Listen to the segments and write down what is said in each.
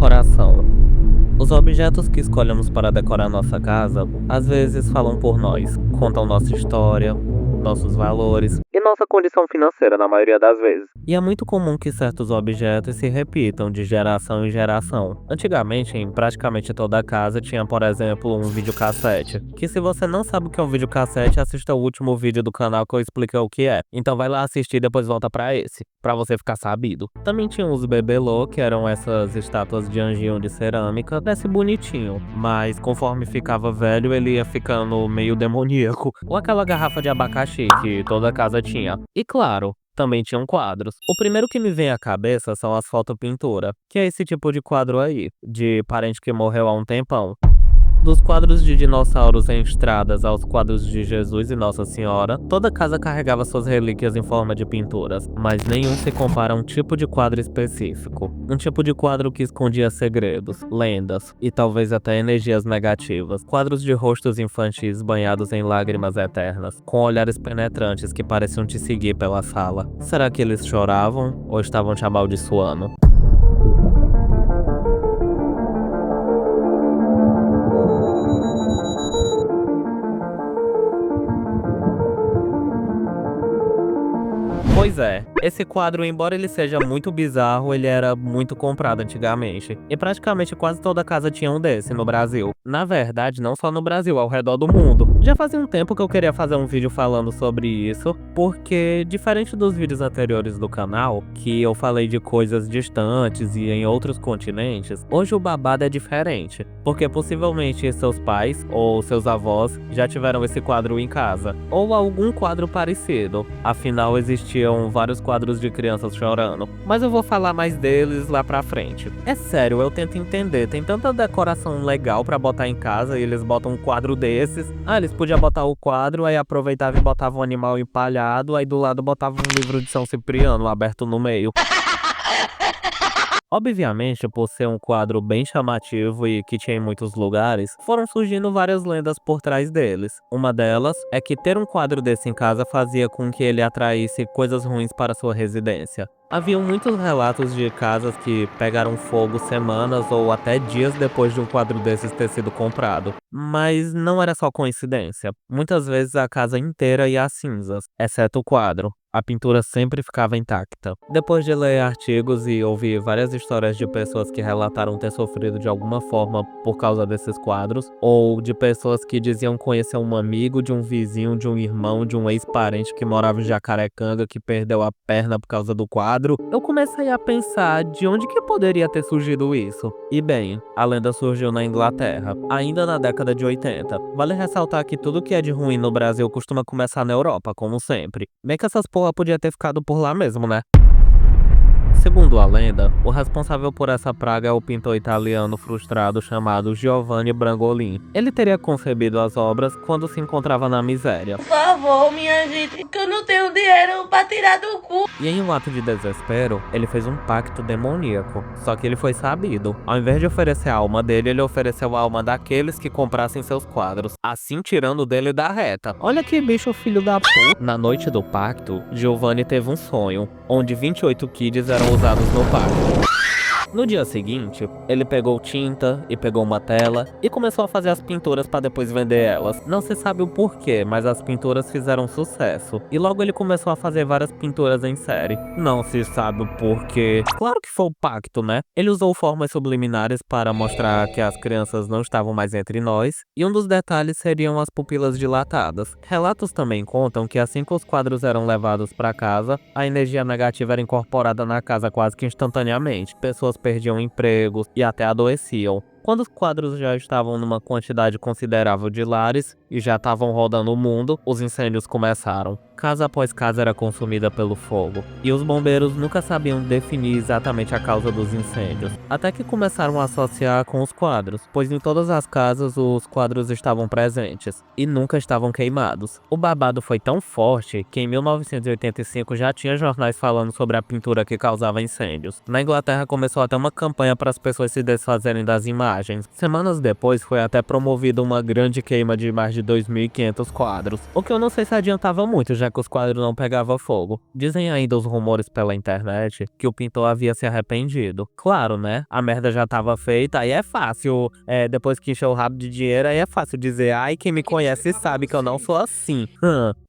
Decoração. Os objetos que escolhemos para decorar nossa casa às vezes falam por nós, contam nossa história, nossos valores e nossa condição financeira na maioria das vezes. E é muito comum que certos objetos se repitam de geração em geração. Antigamente, em praticamente toda casa tinha, por exemplo, um videocassete, que se você não sabe o que é um videocassete, assista o último vídeo do canal que eu expliquei o que é. Então vai lá assistir e depois volta pra esse, pra você ficar sabido. Também tinha os bebelô, que eram essas estátuas de anjinho de cerâmica, desse bonitinho, mas conforme ficava velho ele ia ficando meio demoníaco. Ou aquela garrafa de abacaxi que toda casa tinha. E claro, também tinham quadros. O primeiro que me vem à cabeça são as fotopintura, que é esse tipo de quadro aí, de parente que morreu há um tempão. Dos quadros de dinossauros em estradas aos quadros de Jesus e Nossa Senhora, toda casa carregava suas relíquias em forma de pinturas, mas nenhum se compara a um tipo de quadro específico. Um tipo de quadro que escondia segredos, lendas e talvez até energias negativas. Quadros de rostos infantis banhados em lágrimas eternas, com olhares penetrantes que pareciam te seguir pela sala. Será que eles choravam ou estavam te amaldiçoando? Pois é, esse quadro, embora ele seja muito bizarro, ele era muito comprado antigamente. E praticamente quase toda casa tinha um desse no Brasil. Na verdade, não só no Brasil, ao redor do mundo. Já fazia um tempo que eu queria fazer um vídeo falando sobre isso, porque diferente dos vídeos anteriores do canal, que eu falei de coisas distantes e em outros continentes, hoje o babado é diferente. Porque possivelmente seus pais ou seus avós já tiveram esse quadro em casa, ou algum quadro parecido. Afinal, existiam vários quadros de crianças chorando, mas eu vou falar mais deles lá pra frente. É sério, eu tento entender, tem tanta decoração legal pra botar em casa e eles botam um quadro desses. Eles podiam botar o quadro, aí aproveitava e botava um animal empalhado, aí do lado botava um livro de São Cipriano aberto no meio. Obviamente, por ser um quadro bem chamativo e que tinha em muitos lugares, foram surgindo várias lendas por trás deles. Uma delas é que ter um quadro desse em casa fazia com que ele atraísse coisas ruins para sua residência. Haviam muitos relatos de casas que pegaram fogo semanas ou até dias depois de um quadro desses ter sido comprado. Mas não era só coincidência. Muitas vezes a casa inteira ia às cinzas, exceto o quadro. A pintura sempre ficava intacta. Depois de ler artigos e ouvir várias histórias de pessoas que relataram ter sofrido de alguma forma por causa desses quadros, ou de pessoas que diziam conhecer um amigo de um vizinho, de um irmão, de um ex-parente que morava em Jacarecanga que perdeu a perna por causa do quadro, eu comecei a pensar de onde que poderia ter surgido isso. E bem, a lenda surgiu na Inglaterra, ainda na década de 80. Vale ressaltar que tudo que é de ruim no Brasil costuma começar na Europa, como sempre. Bem que essas porra podia ter ficado por lá mesmo, né? Segundo a lenda, o responsável por essa praga é o pintor italiano frustrado chamado Giovanni Brangolin. Ele teria concebido as obras quando se encontrava na miséria. Por favor, minha gente, que eu não tenho dinheiro pra tirar do cu. E em um ato de desespero, ele fez um pacto demoníaco. Só que ele foi sabido. Ao invés de oferecer a alma dele, ele ofereceu a alma daqueles que comprassem seus quadros, assim tirando dele da reta. Olha que bicho filho da puta. Na noite do pacto, Giovanni teve um sonho, onde 28 kids eram usados no pacto. No dia seguinte, ele pegou tinta e pegou uma tela e começou a fazer as pinturas para depois vender elas. Não se sabe o porquê, mas as pinturas fizeram sucesso. E logo ele começou a fazer várias pinturas em série. Não se sabe o porquê. Claro que foi o pacto, né? Ele usou formas subliminares para mostrar que as crianças não estavam mais entre nós. E um dos detalhes seriam as pupilas dilatadas. Relatos também contam que assim que os quadros eram levados para casa, a energia negativa era incorporada na casa quase que instantaneamente. Pessoas perdiam empregos e até adoeciam. Quando os quadros já estavam numa quantidade considerável de lares e já estavam rodando o mundo, os incêndios começaram. Casa após casa era consumida pelo fogo, e os bombeiros nunca sabiam definir exatamente a causa dos incêndios, até que começaram a associar com os quadros, pois em todas as casas os quadros estavam presentes, e nunca estavam queimados. O babado foi tão forte que em 1985 já tinha jornais falando sobre a pintura que causava incêndios. Na Inglaterra começou até uma campanha para as pessoas se desfazerem das imagens, imagens. Semanas depois foi até promovida uma grande queima de mais de 2.500 quadros, o que eu não sei se adiantava muito, já que os quadros não pegavam fogo. Dizem ainda os rumores pela internet que o pintor havia se arrependido. Claro, né? A merda já tava feita, aí é fácil, depois que encheu o rabo de dinheiro, aí é fácil dizer, ai, quem me conhece sabe que eu não sou assim.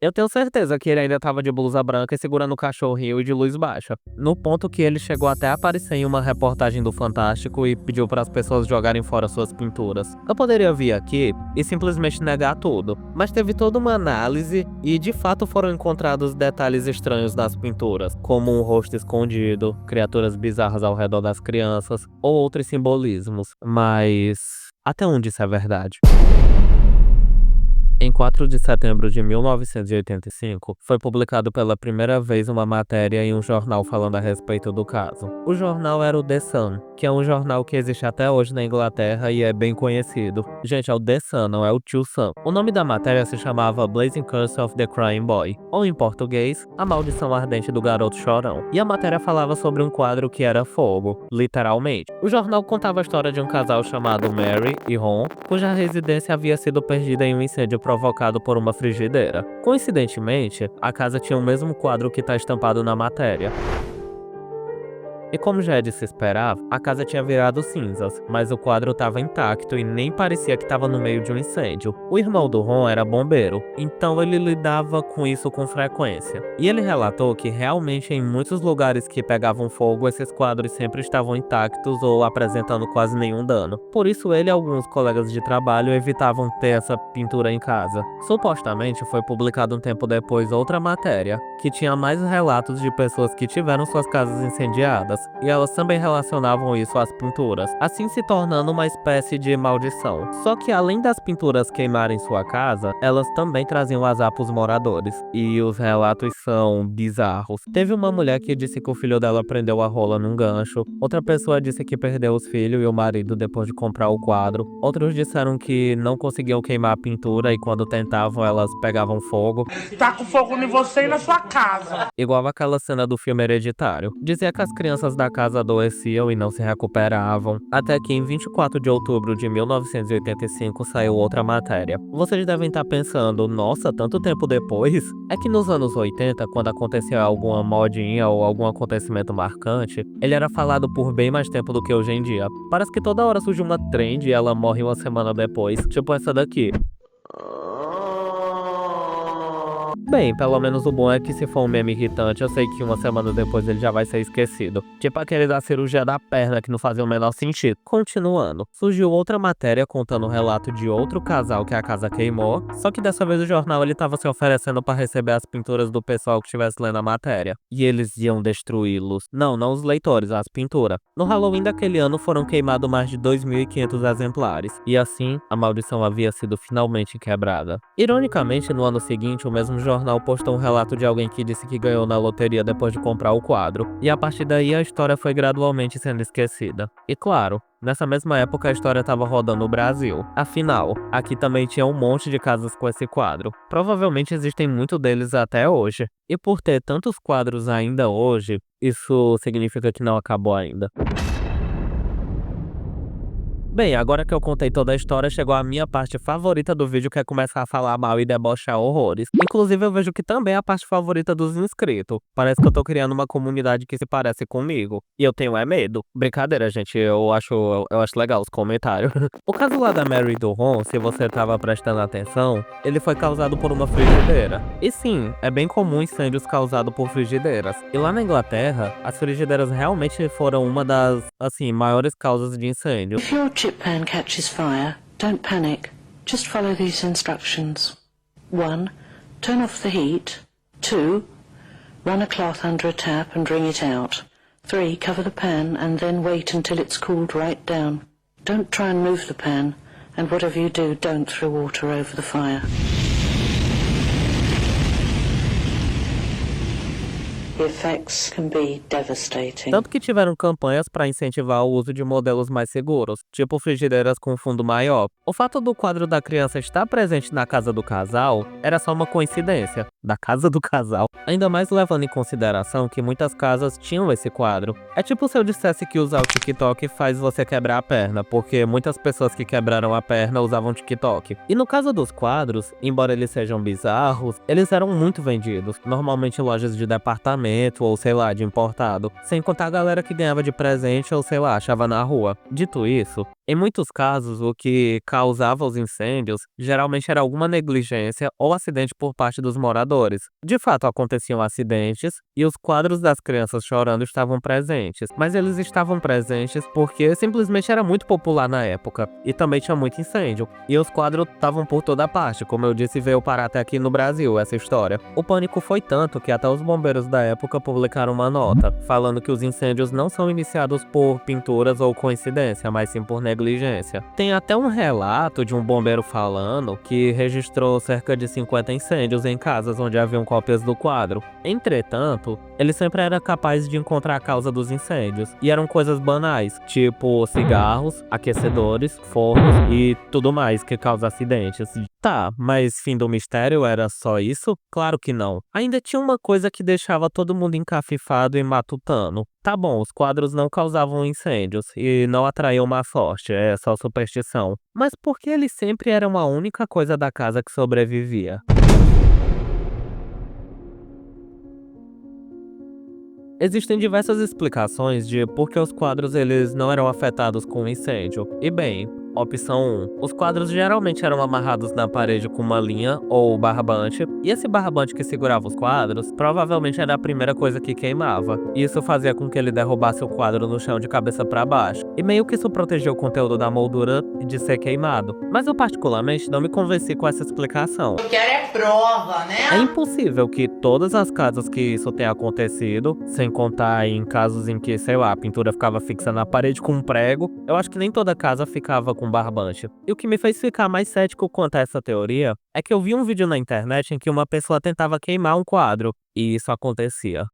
Eu tenho certeza que ele ainda tava de blusa branca e segurando o cachorrinho e de luz baixa. No ponto que ele chegou até a aparecer em uma reportagem do Fantástico e pediu para as pessoas jogarem fora suas pinturas. Eu poderia vir aqui e simplesmente negar tudo, mas teve toda uma análise e de fato foram encontrados detalhes estranhos nas pinturas, como um rosto escondido, criaturas bizarras ao redor das crianças ou outros simbolismos. Mas até onde isso é verdade? Em 4 de setembro de 1985, foi publicado pela primeira vez uma matéria em um jornal falando a respeito do caso. O jornal era o The Sun, que é um jornal que existe até hoje na Inglaterra e é bem conhecido. Gente, é o The Sun, não é o Tio Sam. O nome da matéria se chamava Blazing Curse of the Crying Boy, ou em português, A Maldição Ardente do Garoto Chorão. E a matéria falava sobre um quadro que era fogo, literalmente. O jornal contava a história de um casal chamado Mary e Ron, cuja residência havia sido perdida em um incêndio provocado por uma frigideira. Coincidentemente, a casa tinha o mesmo quadro que está estampado na matéria. E como já é de se esperar, a casa tinha virado cinzas, mas o quadro estava intacto e nem parecia que estava no meio de um incêndio. O irmão do Ron era bombeiro, então ele lidava com isso com frequência. E ele relatou que realmente em muitos lugares que pegavam fogo, esses quadros sempre estavam intactos ou apresentando quase nenhum dano. Por isso ele e alguns colegas de trabalho evitavam ter essa pintura em casa. Supostamente foi publicado um tempo depois outra matéria, que tinha mais relatos de pessoas que tiveram suas casas incendiadas, e elas também relacionavam isso às pinturas, assim se tornando uma espécie de maldição. Só que além das pinturas queimarem sua casa, elas também traziam azar pros moradores, e os relatos são bizarros. Teve uma mulher que disse que o filho dela prendeu a rola num gancho, outra pessoa disse que perdeu os filhos e o marido depois de comprar o quadro, outros disseram que não conseguiam queimar a pintura e quando tentavam elas pegavam fogo. Tá com fogo em você e na sua casa. Igual aquela cena do filme Hereditário. Dizia que as crianças da casa adoeciam e não se recuperavam, até que em 24 de outubro de 1985 saiu outra matéria. Vocês devem estar pensando, nossa, tanto tempo depois? É que nos anos 80, quando acontecia alguma modinha ou algum acontecimento marcante, ele era falado por bem mais tempo do que hoje em dia. Parece que toda hora surge uma trend e ela morre uma semana depois, tipo essa daqui. Bem, pelo menos o bom é que se for um meme irritante, eu sei que uma semana depois ele já vai ser esquecido. Tipo aquele da cirurgia da perna que não fazia o menor sentido. Continuando, surgiu outra matéria contando o relato de outro casal que a casa queimou, só que dessa vez o jornal ele tava se oferecendo para receber as pinturas do pessoal que estivesse lendo a matéria. E eles iam destruí-los. Não os leitores, as pinturas. No Halloween daquele ano foram queimados mais de 2.500 exemplares. E assim, a maldição havia sido finalmente quebrada. Ironicamente, no ano seguinte, o mesmo jornal postou um relato de alguém que disse que ganhou na loteria depois de comprar o quadro, e a partir daí a história foi gradualmente sendo esquecida. E claro, nessa mesma época a história estava rodando no Brasil. Afinal, aqui também tinha um monte de casas com esse quadro. Provavelmente existem muitos deles até hoje. E por ter tantos quadros ainda hoje, isso significa que não acabou ainda. Bem, agora que eu contei toda a história, chegou a minha parte favorita do vídeo, que é começar a falar mal e debochar horrores. Inclusive, eu vejo que também é a parte favorita dos inscritos. Parece que eu tô criando uma comunidade que se parece comigo. E eu tenho medo. Brincadeira, gente, eu acho legal os comentários. O caso lá da Mary e do Ron, se você tava prestando atenção, ele foi causado por uma frigideira. E sim, é bem comum incêndios causados por frigideiras. E lá na Inglaterra, as frigideiras realmente foram uma das, assim, maiores causas de incêndio. If your chip pan catches fire, don't panic. Just follow these instructions. 1. Turn off the heat. 2. Run a cloth under a tap and wring it out. 3. Cover the pan and then wait until it's cooled right down. Don't try and move the pan, and whatever you do, don't throw water over the fire. The effects can be devastating. Tanto que tiveram campanhas para incentivar o uso de modelos mais seguros, tipo frigideiras com fundo maior. O fato do quadro da criança estar presente na casa do casal era só uma coincidência. Da casa do casal. Ainda mais levando em consideração que muitas casas tinham esse quadro. É tipo se eu dissesse que usar o TikTok faz você quebrar a perna, porque muitas pessoas que quebraram a perna usavam TikTok. E no caso dos quadros, embora eles sejam bizarros, eles eram muito vendidos, normalmente em lojas de departamento ou sei lá, de importado, sem contar a galera que ganhava de presente ou sei lá, achava na rua. Dito isso, em muitos casos, o que causava os incêndios geralmente era alguma negligência ou acidente por parte dos moradores. De fato, aconteciam acidentes e os quadros das crianças chorando estavam presentes, mas eles estavam presentes porque simplesmente era muito popular na época e também tinha muito incêndio. E os quadros estavam por toda parte, como eu disse, veio parar até aqui no Brasil essa história. O pânico foi tanto que até os bombeiros da época publicaram uma nota, falando que os incêndios não são iniciados por pinturas ou coincidência, mas sim por negligência. Tem até um relato de um bombeiro falando que registrou cerca de 50 incêndios em casas onde haviam cópias do quadro. Entretanto, ele sempre era capaz de encontrar a causa dos incêndios, e eram coisas banais, tipo cigarros, aquecedores, fornos e tudo mais que causa acidentes. Tá, mas fim do mistério era só isso? Claro que não. Ainda tinha uma coisa que deixava todo mundo encafifado e matutano. Tá bom, os quadros não causavam incêndios e não atraíam má sorte, é só superstição. Mas por que eles sempre eram a única coisa da casa que sobrevivia? Existem diversas explicações de por que os quadros eles não eram afetados com incêndio. E bem, opção 1. Os quadros geralmente eram amarrados na parede com uma linha ou barbante, e esse barbante que segurava os quadros provavelmente era a primeira coisa que queimava. E isso fazia com que ele derrubasse o quadro no chão de cabeça para baixo, e meio que isso protegia o conteúdo da moldura de ser queimado. Mas eu particularmente não me convenci com essa explicação. Eu quero é prova, né? É impossível que todas as casas que isso tenha acontecido, sem contar em casos em que, sei lá, a pintura ficava fixa na parede com um prego, eu acho que nem toda casa ficava com barbante. E o que me fez ficar mais cético quanto a essa teoria é que eu vi um vídeo na internet em que uma pessoa tentava queimar um quadro, e isso acontecia.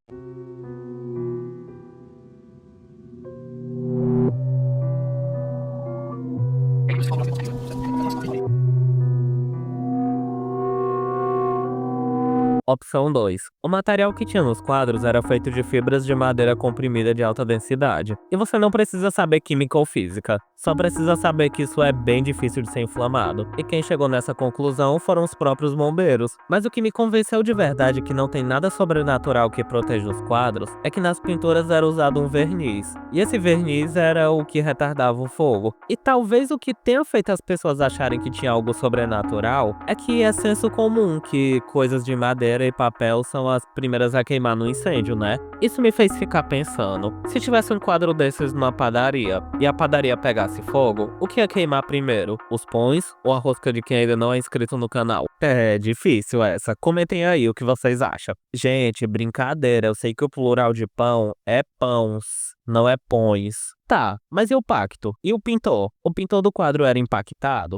Opção 2. O material que tinha nos quadros era feito de fibras de madeira comprimida de alta densidade. E você não precisa saber química ou física, só precisa saber que isso é bem difícil de ser inflamado. E quem chegou nessa conclusão foram os próprios bombeiros. Mas o que me convenceu de verdade que não tem nada sobrenatural que proteja os quadros é que nas pinturas era usado um verniz. E esse verniz era o que retardava o fogo. E talvez o que tenha feito as pessoas acharem que tinha algo sobrenatural é que é senso comum que coisas de madeira e papel são as primeiras a queimar no incêndio, né? Isso me fez ficar pensando, se tivesse um quadro desses numa padaria, e a padaria pegasse fogo, o que ia queimar primeiro? Os pães ou a rosca de quem ainda não é inscrito no canal? É difícil essa, comentem aí o que vocês acham. Gente, brincadeira, eu sei que o plural de pão é pãos, não é pões. Tá, mas e o pacto? E o pintor? O pintor do quadro era impactado?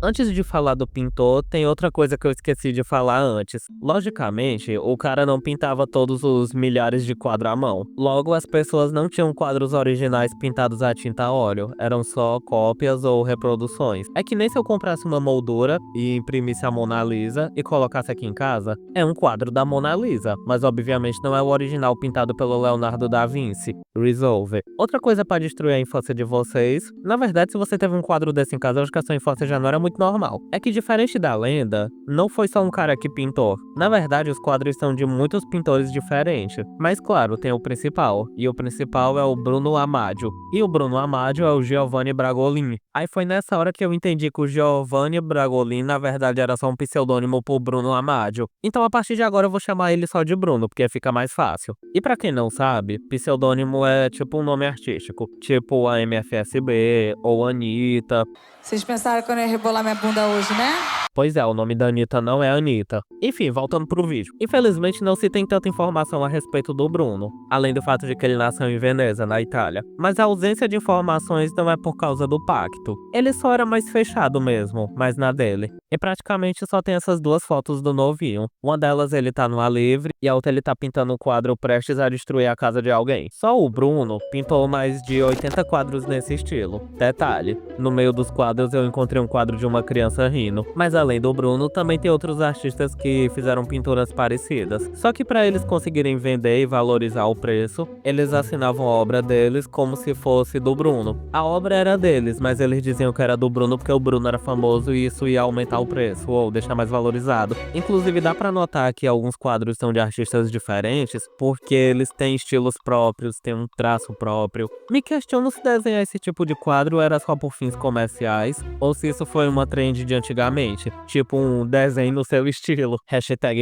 Antes de falar do pintor, tem outra coisa que eu esqueci de falar antes. Logicamente, o cara não pintava todos os milhares de quadros à mão. Logo, as pessoas não tinham quadros originais pintados a tinta a óleo, eram só cópias ou reproduções. É que nem se eu comprasse uma moldura e imprimisse a Mona Lisa e colocasse aqui em casa, é um quadro da Mona Lisa, mas obviamente não é o original pintado pelo Leonardo da Vinci. Resolve. Outra coisa para destruir a infância de vocês, na verdade, se você teve um quadro desse em casa, eu acho que a sua infância já não era muito normal. É que diferente da lenda, não foi só um cara que pintou. Na verdade, os quadros são de muitos pintores diferentes. Mas claro, tem o principal. E o principal é o Bruno Amadio. E o Bruno Amadio é o Giovanni Bragolin. Aí foi nessa hora que eu entendi que o Giovanni Bragolin, na verdade, era só um pseudônimo pro Bruno Amadio. Então a partir de agora eu vou chamar ele só de Bruno, porque fica mais fácil. E pra quem não sabe, pseudônimo é tipo um nome artístico. Tipo a MFSB ou Anitta. Vocês pensaram que eu não ia rebolar minha bunda hoje, né? Pois é, o nome da Anitta não é Anitta. Enfim, voltando pro vídeo. Infelizmente não se tem tanta informação a respeito do Bruno, além do fato de que ele nasceu em Veneza, na Itália. Mas a ausência de informações não é por causa do pacto. Ele só era mais fechado mesmo, mas na dele. E praticamente só tem essas duas fotos do novinho. Uma delas ele tá no ar livre e a outra ele tá pintando um quadro prestes a destruir a casa de alguém. Só o Bruno pintou mais de 80 quadros nesse estilo. Detalhe, no meio dos quadros eu encontrei um quadro de uma criança rindo. Mas além do Bruno, também tem outros artistas que fizeram pinturas parecidas. Só que para eles conseguirem vender e valorizar o preço, eles assinavam a obra deles como se fosse do Bruno. A obra era deles, mas eles diziam que era do Bruno porque o Bruno era famoso e isso ia aumentar o preço ou deixar mais valorizado. Inclusive dá pra notar que alguns quadros são de artistas diferentes porque eles têm estilos próprios, têm um traço próprio. Me questiono se desenhar esse tipo de quadro era só por fins comerciais ou se isso foi uma trend de antigamente, tipo um desenho no seu estilo,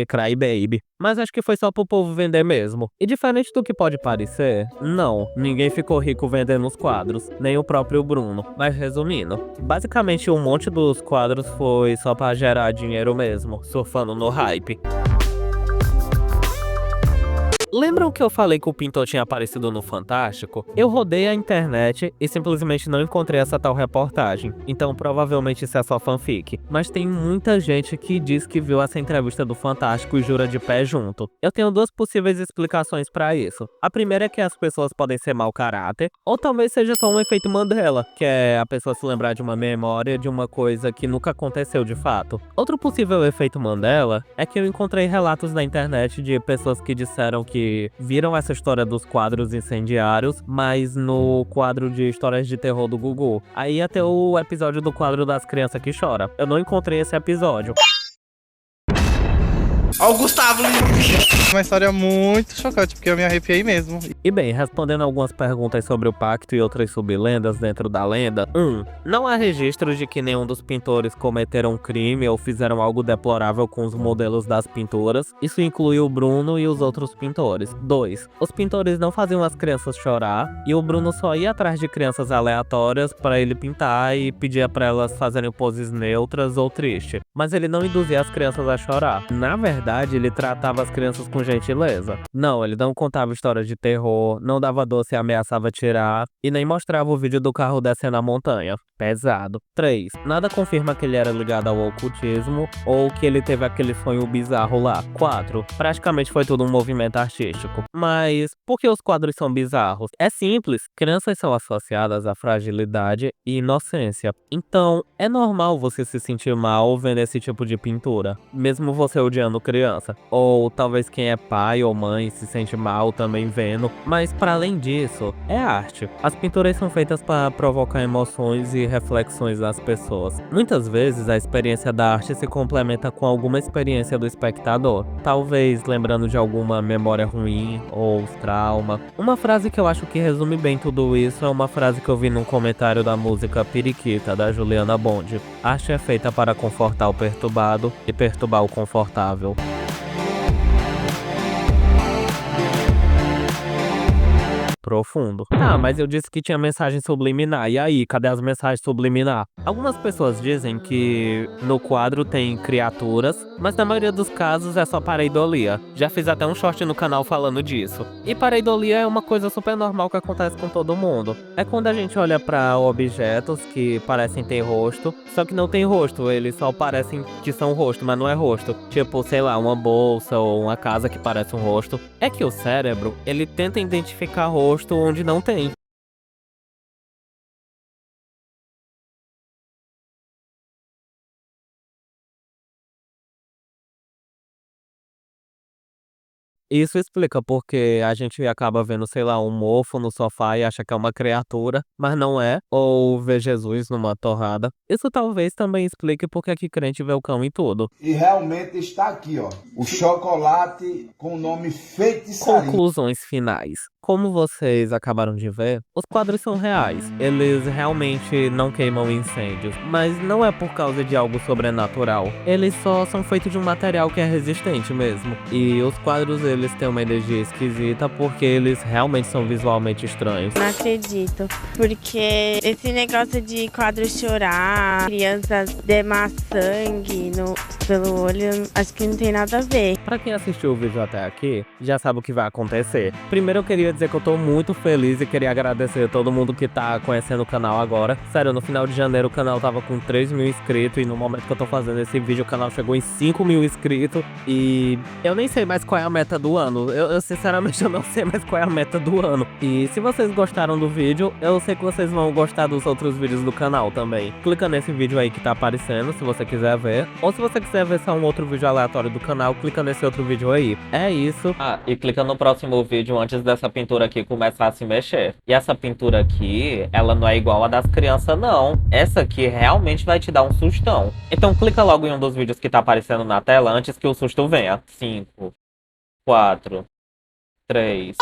#crybaby. Mas acho que foi só pro povo vender mesmo. E diferente do que pode parecer, não, ninguém ficou rico vendendo os quadros, nem o próprio Bruno. Mas resumindo, basicamente um monte dos quadros foi só pra gerar dinheiro mesmo, surfando no hype. Lembram que eu falei que o pintor tinha aparecido no Fantástico? Eu rodei a internet e simplesmente não encontrei essa tal reportagem, então provavelmente isso é só fanfic. Mas tem muita gente que diz que viu essa entrevista do Fantástico e jura de pé junto. Eu tenho duas possíveis explicações pra isso. A primeira é que as pessoas podem ser mau caráter, ou talvez seja só um efeito Mandela, que é a pessoa se lembrar de uma memória de uma coisa que nunca aconteceu de fato. Outro possível efeito Mandela é que eu encontrei relatos na internet de pessoas que disseram que viram essa história dos quadros incendiários, mas no quadro de histórias de terror do Google. Aí ia ter o episódio do quadro das crianças que choram. Eu não encontrei esse episódio. Ó o Gustavo Lima. Uma história muito chocante, porque eu me arrepiei mesmo. E bem, respondendo algumas perguntas sobre o pacto e outras sublendas dentro da lenda. 1. Não há registros de que nenhum dos pintores cometeram crime ou fizeram algo deplorável com os modelos das pinturas. Isso inclui o Bruno e os outros pintores. 2. Os pintores não faziam as crianças chorar e o Bruno só ia atrás de crianças aleatórias para ele pintar e pedia para elas fazerem poses neutras ou tristes. Mas ele não induzia as crianças a chorar. Na verdade, ele tratava as crianças com gentileza. Não, ele não contava histórias de terror, não dava doce e ameaçava tirar, e nem mostrava o vídeo do carro descendo a montanha. Pesado. 3. Nada confirma que ele era ligado ao ocultismo ou que ele teve aquele sonho bizarro lá. 4. Praticamente foi tudo um movimento artístico. Mas por que os quadros são bizarros? É simples. Crianças são associadas à fragilidade e inocência. Então, é normal você se sentir mal vendo esse tipo de pintura, mesmo você odiando criança. Ou talvez quem é pai ou mãe se sente mal também vendo. Mas para além disso, é arte. As pinturas são feitas para provocar emoções e reflexões das pessoas. Muitas vezes a experiência da arte se complementa com alguma experiência do espectador, talvez lembrando de alguma memória ruim ou trauma. Uma frase que eu acho que resume bem tudo isso é uma frase que eu vi num comentário da música Periquita, da Juliana Bond. Arte é feita para confortar o perturbado e perturbar o confortável. Profundo. Ah, mas eu disse que tinha mensagem subliminar. E aí, cadê as mensagens subliminar? Algumas pessoas dizem que no quadro tem criaturas, mas na maioria dos casos é só pareidolia. Já fiz até um short no canal falando disso. E pareidolia é uma coisa super normal que acontece com todo mundo. É quando a gente olha pra objetos que parecem ter rosto, só que não tem rosto, eles só parecem que são rosto, mas não é rosto. Tipo, sei lá, uma bolsa ou uma casa que parece um rosto. É que o cérebro, ele tenta identificar rosto onde não tem. Isso explica porque a gente acaba vendo, sei lá, um mofo no sofá e acha que é uma criatura, mas não é, ou vê Jesus numa torrada. Isso talvez também explique porque que crente vê o cão em tudo. E realmente está aqui, ó, o chocolate com o nome feitiçaria. Conclusões finais. Como vocês acabaram de ver, os quadros são reais. Eles realmente não queimam incêndios, mas não é por causa de algo sobrenatural. Eles só são feitos de um material que é resistente mesmo. E os quadros, eles têm uma energia esquisita porque eles realmente são visualmente estranhos. Não acredito, porque esse negócio de quadro chorar, crianças derramar sangue pelo olho, acho que não tem nada a ver. Pra quem assistiu o vídeo até aqui, já sabe o que vai acontecer. Primeiro eu queria dizer dizer que eu tô muito feliz e queria agradecer a todo mundo que tá conhecendo o canal agora. Sério, no final de janeiro o canal tava com 3 mil inscritos e no momento que eu tô fazendo esse vídeo o canal chegou em 5 mil inscritos. E eu nem sei mais qual é a meta do ano. Eu sinceramente eu não sei mais qual é a meta do ano. E se vocês gostaram do vídeo, eu sei que vocês vão gostar dos outros vídeos do canal também. Clica nesse vídeo aí que tá aparecendo, se você quiser ver. Ou se você quiser ver só um outro vídeo aleatório do canal, clica nesse outro vídeo aí. É isso. Ah, e clica no próximo vídeo antes dessa pintura aqui começar a se mexer. E essa pintura aqui, ela não é igual a das crianças não. Essa aqui realmente vai te dar um sustão. Então clica logo em um dos vídeos que tá aparecendo na tela antes que o susto venha. 5, 4, 3...